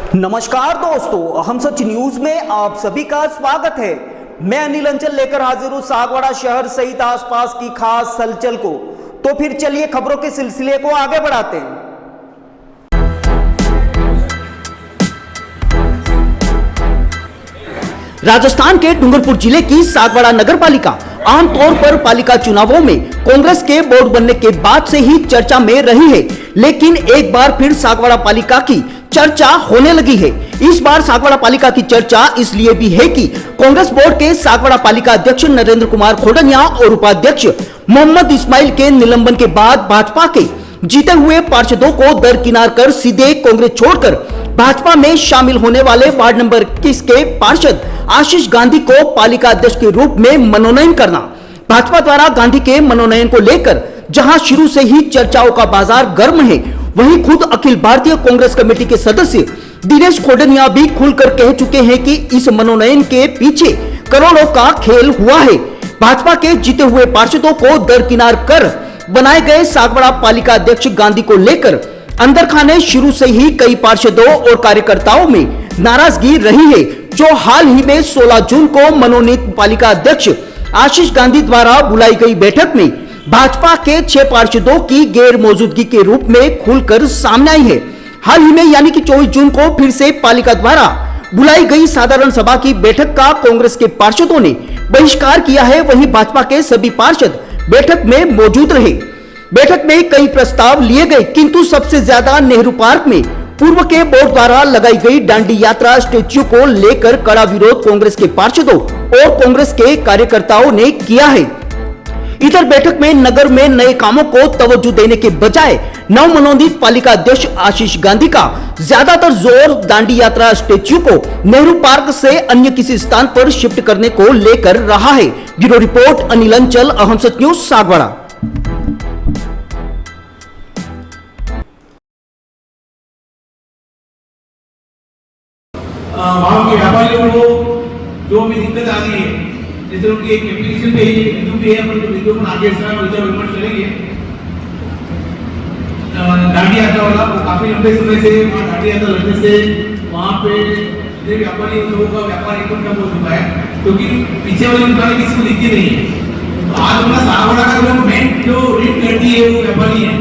नमस्कार दोस्तों, हम सच न्यूज में आप सभी का स्वागत है। मैं अनिल अंचल लेकर हाजिर हूं सागवाड़ा शहर सहित आसपास की खास हलचल को। तो फिर चलिए खबरों के सिलसिले को आगे बढ़ाते हैं। राजस्थान के डूंगरपुर जिले की सागवाड़ा नगर पालिका आमतौर पर पालिका चुनावों में कांग्रेस के बोर्ड बनने के बाद से ही चर्चा में रही है, लेकिन एक बार फिर सागवाड़ा पालिका की चर्चा होने लगी है। इस बार सागवाड़ा पालिका की चर्चा इसलिए भी है कि कांग्रेस बोर्ड के सागवाड़ा पालिका अध्यक्ष नरेंद्र कुमार खोडनिया और उपाध्यक्ष मोहम्मद इस्माइल के निलंबन के बाद भाजपा के जीते हुए पार्षदों को दरकिनार कर सीधे कांग्रेस छोड़कर भाजपा में शामिल होने वाले वार्ड नंबर 21 के पार्षद आशीष गांधी को पालिका अध्यक्ष के रूप में मनोनयन करना। भाजपा द्वारा गांधी के मनोनयन को लेकर जहां शुरू से ही चर्चाओं का बाजार गर्म है, वहीं खुद अखिल भारतीय कांग्रेस कमेटी के सदस्य दिनेश खोडनिया भी खुलकर कह चुके हैं कि इस मनोनयन के पीछे करोड़ों का खेल हुआ है। भाजपा के जीते हुए पार्षदों को दरकिनार कर बनाए गए सागवाड़ा पालिका अध्यक्ष गांधी को लेकर अंदर खाने शुरू से ही कई पार्षदों और कार्यकर्ताओं में नाराजगी रही है, जो हाल ही में 16 जून को मनोनीत पालिका अध्यक्ष आशीष गांधी द्वारा बुलाई गई बैठक में भाजपा के 6 पार्षदों की गैर मौजूदगी के रूप में खुलकर सामने आई है। हाल ही में यानी कि 24 जून को फिर से पालिका द्वारा बुलाई गई साधारण सभा की बैठक का कांग्रेस के पार्षदों ने बहिष्कार किया है। वहीं भाजपा के सभी पार्षद बैठक में मौजूद रहे। बैठक में कई प्रस्ताव लिए गए, किंतु सबसे ज्यादा नेहरू पार्क में पूर्व के बोर्ड द्वारा लगाई गई डांडी यात्रा स्टेच्यू को लेकर कड़ा विरोध कांग्रेस के पार्षदों और कांग्रेस के कार्यकर्ताओं ने किया है। इधर बैठक में नगर में नए कामों को तवज्जो देने के बजाय नवमनोनीत पालिका अध्यक्ष आशीष गांधी का ज्यादातर जोर दांडी यात्रा स्टेच्यू को नेहरू पार्क से अन्य किसी स्थान पर शिफ्ट करने को लेकर रहा है। ब्यूरो रिपोर्ट अनिल अंचल, अहम सच न्यूज, सागवाड़ा। वहाँ के व्यापारियों को जो भी दिक्कत आ रही है, जैसे उनकी एक एप्लीकेशन पे बिंदु भी है, अपन तो बिंदु पर आगे विचार विमर्श करेंगे। दांडी यात्रा वाला वो काफी लंबे समय से वहाँ दांडी यात्रा लगने से वहाँ पे व्यापारी लोगों का व्यापार एकदम कम हो चुका है, क्योंकि पीछे वाली दुकानें किसी को दिखती नहीं है। तो आज अपना सागवाड़ा का जो मेन जो रेट करती है वो व्यापारी है,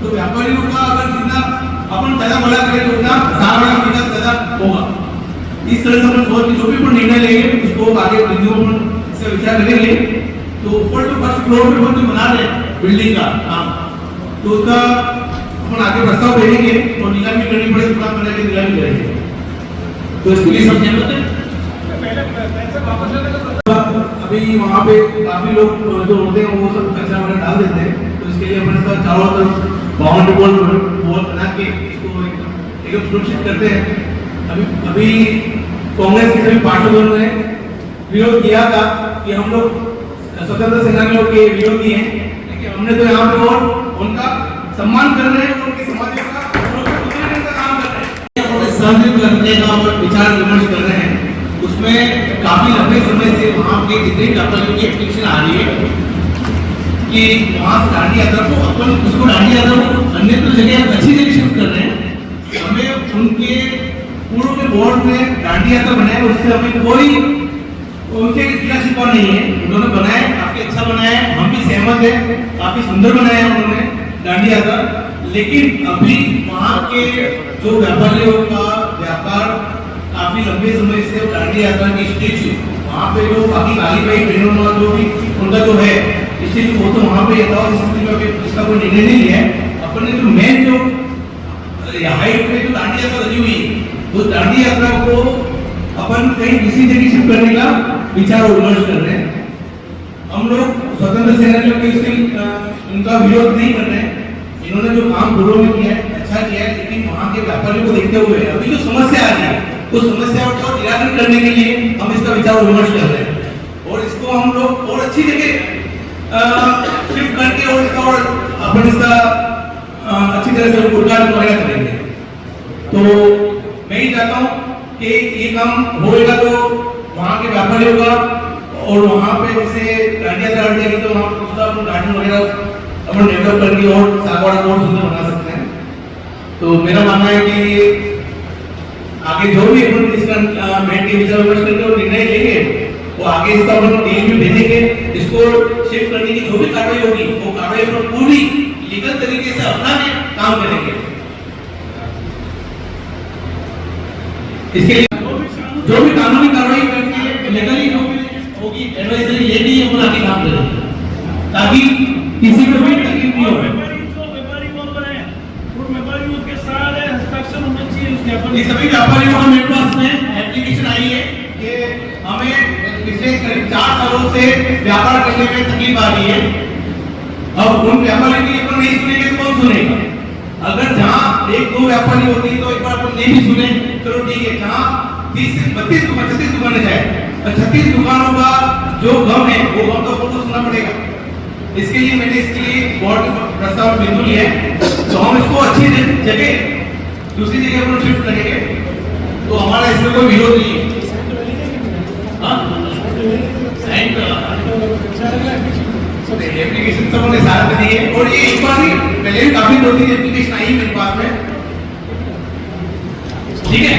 तो व्यापारियों का अगर जितना अपन ज्यादा बड़ा करें उतना सागवाड़ा का विकास ज्यादा होगा। इस तरह से अपन सोच के जो भी अपन निर्णय लेंगे उसको आगे बिंदुओं पर से विचार करेंगे। तो ऊपर जो फर्स्ट फ्लोर पे अपन जो बना रहे हैं बिल्डिंग का काम, तो उसका अपन आगे प्रस्ताव भेजेंगे और नीलामी करनी पड़े, पूरा बना के नीलामी करेंगे। तो इसके लिए सब सहमत हैं? अभी वहाँ पे काफी लोग जो होते हैं वो सब कचरा वगैरह डाल देते हैं, तो इसके लिए अपन इसका चारों तरफ बाउंड्री वॉल बना के इसको एकदम सुरक्षित करते हैं। अभी कांग्रेस के सभी पार्षदों ने विरोध किया था कि हम लोग स्वतंत्र सेनानियों के विरोधी हैं, लेकिन हमने तो यहाँ पे और उनका सम्मान कर रहे हैं, उनके समाज का काम कर रहे हैं, सहयोग करने का और विचार विमर्श कर रहे हैं। उसमें काफी लंबे समय से वहाँ के जितने व्यापारियों की एप्लीकेशन आ रही है कि वहाँ से दांडी यात्रा को अपन उसको दांडी यात्रा को अन्य जगह अच्छी जगह शिफ्ट कर रहे हैं। हमें उनके पूर्व के बोर्ड ने दांडी यात्रा बनाया, उससे हमें कोई उनके क्या शिकवा नहीं है। उन्होंने बनाया, काफी अच्छा बनाया, हम भी सहमत हैं, काफी सुंदर बनाया उन्होंने दांडी यात्रा। लेकिन अभी वहाँ के जो व्यापारियों का व्यापार काफी लंबे समय से दांडी यात्रा की स्टेज वहाँ पे जो बाकी काली भाई बहनों जो भी उनका जो है स्टेज वो तो वहाँ पे इसका कोई निर्णय नहीं है। अपने जो मेन जो हाइट में जो दांडी यात्रा लगी हुई है, उस दांडी यात्रा को अपन कहीं दूसरी जगह शिफ्ट करने का विचार और विमर्श कर रहे हैं। हम लोग स्वतंत्र सेनानियों के इसके उनका विरोध नहीं कर रहे हैं। इन्होंने जो काम पूर्व में किया है अच्छा किया है, लेकिन वहाँ के व्यापारियों को देखते हुए अभी जो समस्या आ रही है उस समस्याओं को निराकरण करने के लिए हम इसका विचार विचार विमर्श कर रहे हैं और इसको हम लोग और अच्छी जगह शिफ्ट करके और इसका और अपन इसका अच्छी तरह से उद्घाटन वगैरह करेंगे। तो मैं ही चाहता हूँ कि ये काम होएगा तो वहाँ के व्यापारी होगा और वहाँ पे जैसे गाड़ियाँ दाड़ देंगे तो वहाँ दूसरा अपन गार्डन वगैरह अपन डेवलप करके और सागवाड़ा को और सुंदर बना सकते हैं। तो मेरा मानना है कि आगे जो भी अपन इसका बैठ के विचार विमर्श करके और निर्णय लेंगे वो आगे इसका अपन टीम भी भेजेंगे, इसको शिफ्ट करने की जो भी कार्रवाई होगी वो कार्रवाई अपन पूरी लीगल तरीके से अपना काम करेंगे। इसके लिए जो भी कानूनी कार्रवाई करके लीगली जो भी होगी एडवाइजरी लेनी है वो आगे काम करेंगे ताकि किसी को भी तकलीफ नहीं हो। ये सभी व्यापारियों का मेरे पास में एप्लीकेशन आई है कि हमें पिछले करीब 4 सालों से व्यापार करने में तकलीफ आ रही है। अब उन व्यापारियों की अपन नहीं सुनेंगे तो कौन सुनेगा? अगर जहाँ 1-2 व्यापारी होती है तो एक बार अपन नहीं भी सुने, चलो ठीक है, जहाँ 30 से 32 दुकान 36 दुकानें जाए और 36 दुकानों का जो गम है वो गम तो अपन को सुनना पड़ेगा। इसके लिए मैंने इसके लिए बोर्ड का प्रस्ताव बिल्कुल लिया है। तो हम इसको अच्छी जगह दूसरी जगह पर शिफ्ट करेंगे तो हमारा इसमें कोई विरोध नहीं है। एप्लीकेशन सब हमने साथ में दी है और ये एक बार ही पहले भी काफी 2-3 एप्लीकेशन आई मेरे पास में, ठीक है।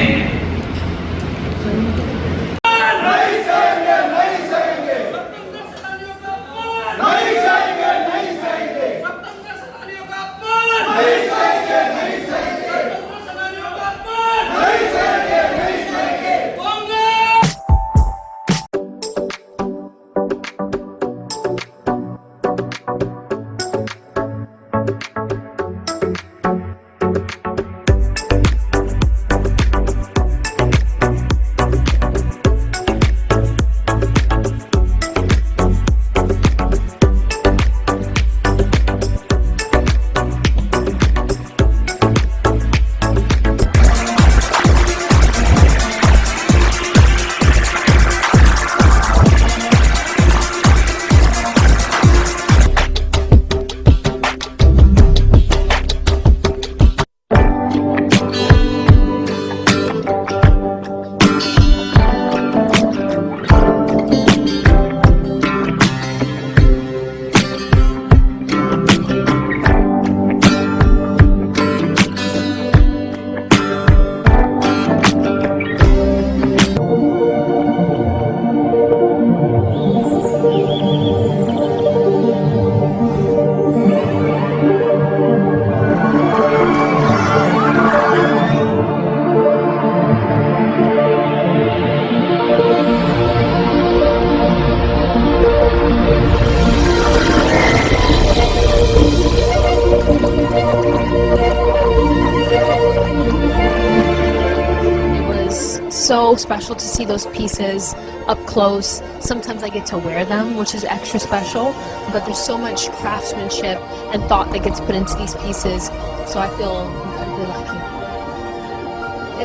So special to see those pieces up close. Sometimes I get to wear them, which is extra special, but there's so much craftsmanship and thought that gets put into these pieces, so I feel incredibly lucky.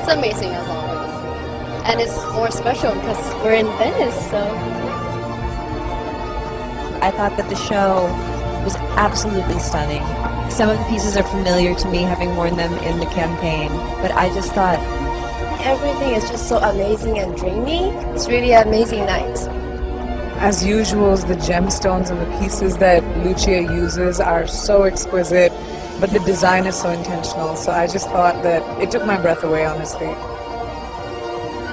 It's amazing as always, and it's more special because we're in Venice, so. I thought that the show was absolutely stunning. Some of the pieces are familiar to me, having worn them in the campaign, but I just thought Everything is just so amazing and dreamy. It's really an amazing night. As usual, the gemstones and the pieces that Lucia uses are so exquisite, but the design is so intentional. So I just thought that it took my breath away, honestly.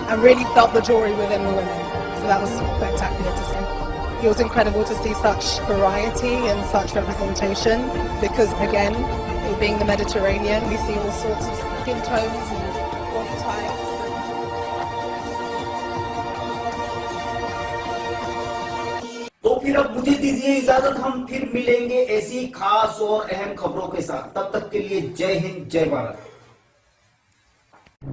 I really felt the jewelry within the women, so that was spectacular to see. It was incredible to see such variety and such representation because, again, it being the Mediterranean, we see all sorts of skin tones and body types. तो फिर अब मुझे दीजिए इजाजत, हम फिर मिलेंगे ऐसी खास और अहम खबरों के साथ। तब तक के लिए जय हिंद, जय भारत।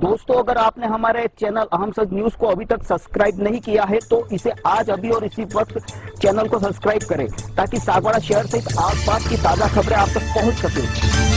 दोस्तों, अगर आपने हमारे चैनल अहम सच न्यूज को अभी तक सब्सक्राइब नहीं किया है तो इसे आज अभी और इसी वक्त चैनल को सब्सक्राइब करें ताकि सागवाड़ा शहर सहित आसपास की ताजा खबरें आप तक पहुंच सके।